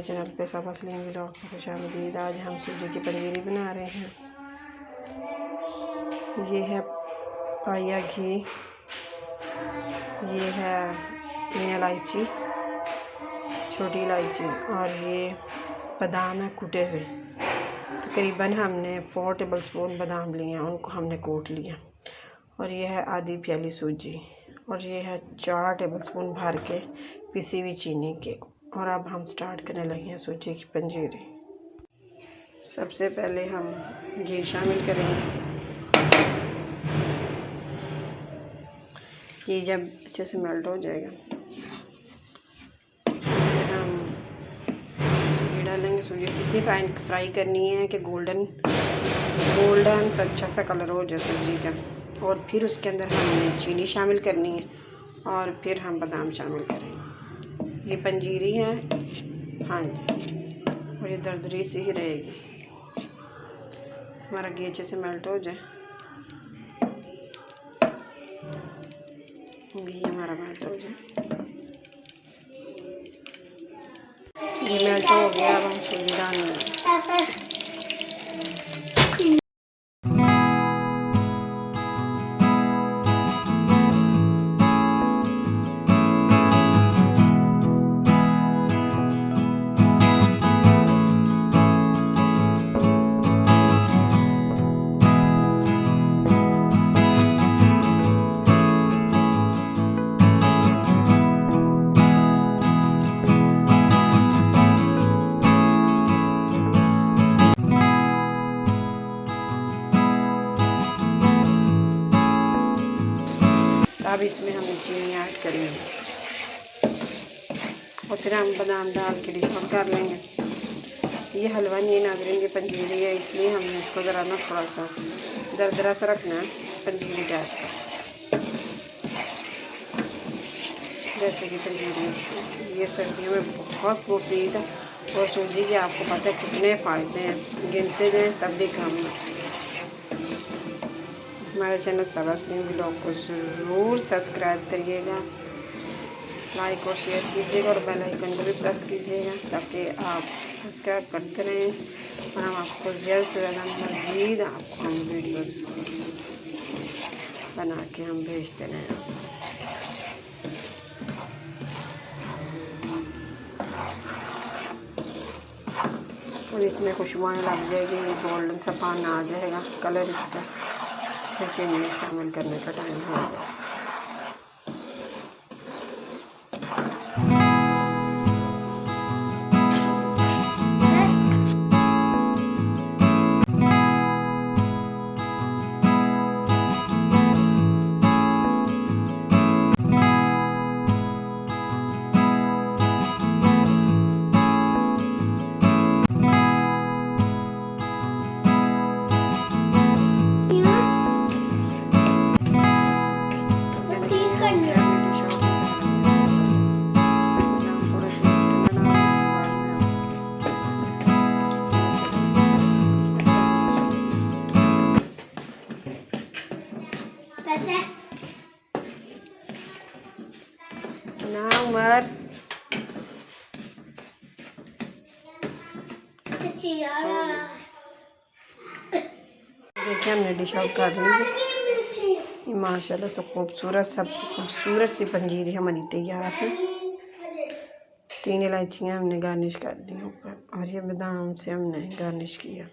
Channel पे सब असली व्लॉग में खुशामदीद। आज हम सूजी की पंजीरी बना रहे हैं। ये है पाया घी, ये है 3 इलायची, छोटी इलायची, और ये बादाम है कूटे हुए। तकरीबन हमने 4 टेबल स्पून बादाम लिए हैं, उनको हमने कूट लिया। और ये है आधी प्याली सूजी, और ये है 4 टेबल स्पून भर के पिसी हुई चीनी के। और अब हम स्टार्ट करने लगे हैं सूजी की पंजीरी। सबसे पहले हम घी शामिल करेंगे। घी जब अच्छे से मेल्ट हो जाएगा फिर हम इसमें सूजी डालेंगे। सूजी इतनी फ्राई करनी है कि गोल्डन सा अच्छा सा कलर हो जाए सूजी का। और फिर उसके अंदर हमने चीनी शामिल करनी है, और फिर हम बादाम शामिल करेंगे। ये पंजीरी है, हाँ जी, और ये दरदरी सी ही रहेगी। हमारा घी अच्छे से मेल्ट हो जाए। घी हमारा मेल्ट हो जाए, ये मेल्ट हो गया। अब हम सूजी डालेंगे। अब इसमें हम चीनी ऐड करेंगे, और फिर हम बादाम डाल के डिश आउट कर लेंगे। ये हलवा नहीं नाज़रीन, ये पंजीरी है, इसलिए हमने इसको ज़रा ना थोड़ा सा दरदरा सा रखना है पंजीरी टाइप का। जैसे कि पंजीरी ये सर्दियों में बहुत मुफीद है, और सूजी के आपको पता है कितने फ़ायदे हैं, गिनते जाएँ तब भी कम है। हमारे चैनल सब असली व्लॉग को ज़रूर सब्सक्राइब करिएगा, लाइक और शेयर कीजिएगा, और बेल आइकन को भी प्रेस कीजिएगा ताकि आप सब्सक्राइब करते रहें और हम आपको ज़्यादा से ज़्यादा मज़ीद आपको हम वीडियोस बना के हम भेजते रहें। और इसमें खुशबू लग जाएगी, ये गोल्डन सा पान आ जाएगा कलर इसका। फिर चीनी शामिल करने का टाइम हो गया। ना उमर देखिए हमने डिश आउट कर ली। माशाल्लाह से खूबसूरत सी पंजीरी हमारी तैयार है। 3 इलायचियाँ हमने गार्निश कर दी ऊपर, और ये बादाम से हमने गार्निश किया।